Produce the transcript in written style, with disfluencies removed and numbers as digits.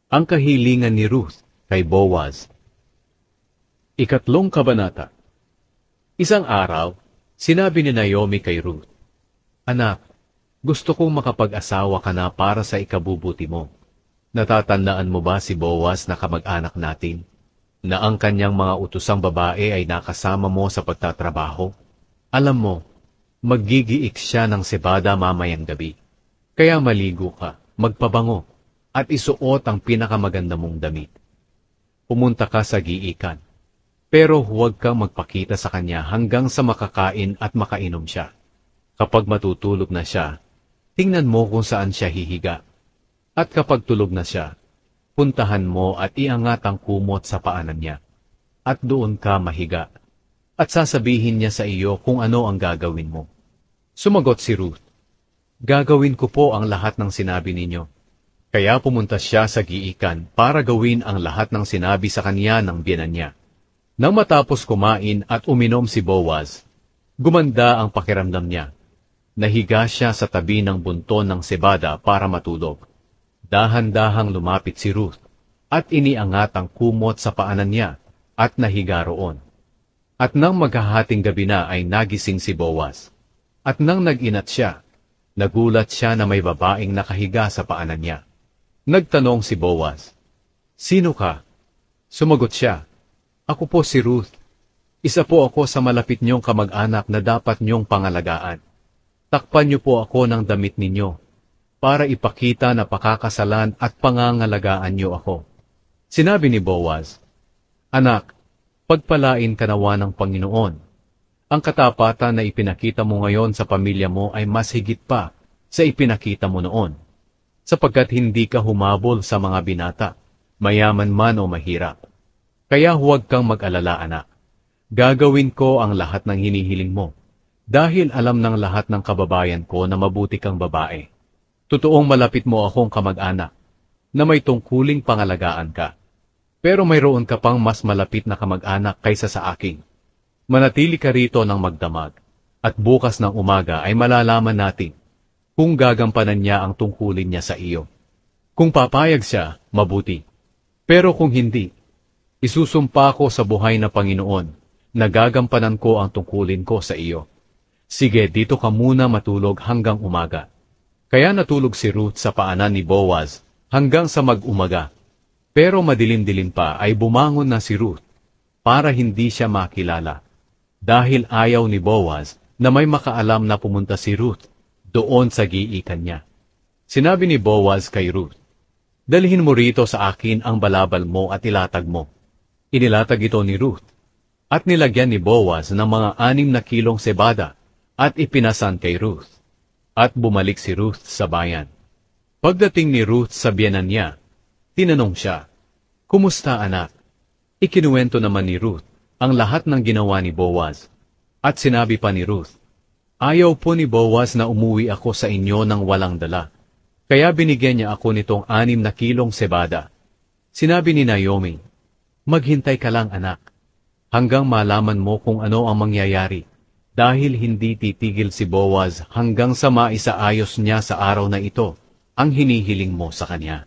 Ang kahilingan ni Ruth kay Boaz. Ikatlong kabanata. Isang araw, sinabi ni Naomi kay Ruth, "Anak, gusto kong makapag-asawa ka na para sa ikabubuti mo. Natatandaan mo ba si Boaz na kamag-anak natin, na ang kanyang mga utosang babae ay nakasama mo sa pagtatrabaho? Alam mo, maggigiik siya ng sebada mamayang gabi. Kaya maligo ka, magpabango, at isuot ang pinakamaganda mong damit. Pumunta ka sa giikan, pero huwag kang magpakita sa kanya hanggang sa makakain at makainom siya. Kapag matutulog na siya, tingnan mo kung saan siya hihiga. At kapag tulog na siya, puntahan mo at iangat ang kumot sa paanan niya. At doon ka mahiga. At sasabihin niya sa iyo kung ano ang gagawin mo." Sumagot si Ruth, "Gagawin ko po ang lahat ng sinabi ninyo." Kaya pumunta siya sa giikan para gawin ang lahat ng sinabi sa kanya ng biyenan niya. Nang matapos kumain at uminom si Boaz, gumanda ang pakiramdam niya. Nahiga siya sa tabi ng bunton ng sebada para matulog. Dahan-dahang lumapit si Ruth at iniangat ang kumot sa paanan niya at nahiga roon. At nang maghahating gabi na ay nagising si Boaz. At nang nag-inat siya, nagulat siya na may babaeng nakahiga sa paanan niya. Nagtanong si Boaz, "Sino ka?" Sumagot siya, "Ako po si Ruth. Isa po ako sa malapit niyong kamag-anak na dapat niyong pangalagaan. Takpan niyo po ako ng damit ninyo, para ipakita na pakakasalan at pangangalagaan niyo ako." Sinabi ni Boaz, "Anak, pagpalain ka nawa ng Panginoon. Ang katapatan na ipinakita mo ngayon sa pamilya mo ay mas higit pa sa ipinakita mo noon, sapagkat hindi ka humabol sa mga binata, mayaman man o mahirap. Kaya huwag kang mag-alala, anak. Gagawin ko ang lahat ng hinihiling mo, dahil alam ng lahat ng kababayan ko na mabuti kang babae. Totoong malapit mo akong kamag-anak, na may tungkuling pangalagaan ka. Pero mayroon ka pang mas malapit na kamag-anak kaysa sa akin. Manatili ka rito ng magdamag, at bukas ng umaga ay malalaman natin kung gagampanan niya ang tungkulin niya sa iyo. Kung papayag siya, mabuti. Pero kung hindi, isusumpa ko sa buhay na Panginoon na gagampanan ko ang tungkulin ko sa iyo. Sige, dito ka muna matulog hanggang umaga." Kaya natulog si Ruth sa paanan ni Boaz hanggang sa mag-umaga. Pero madilim-dilim pa ay bumangon na si Ruth para hindi siya makilala, dahil ayaw ni Boaz na may makaalam na pumunta si Ruth doon sa giikan niya. Sinabi ni Boaz kay Ruth, "Dalhin mo rito sa akin ang balabal mo at ilatag mo." Inilatag ito ni Ruth, at nilagyan ni Boaz ng mga 6 kilong sebada, at ipinasan kay Ruth. At bumalik si Ruth sa bayan. Pagdating ni Ruth sa biyenan niya, tinanong siya, "Kumusta, anak?" Ikinuwento naman ni Ruth ang lahat ng ginawa ni Boaz. At sinabi pa ni Ruth, "Ayaw po ni Boaz na umuwi ako sa inyo nang walang dala. Kaya binigyan niya ako nitong 6 kilong sebada." Sinabi ni Naomi, "Maghintay ka lang, anak, hanggang malaman mo kung ano ang mangyayari, dahil hindi titigil si Boaz hanggang sa maisaayos niya sa araw na ito ang hinihiling mo sa kanya."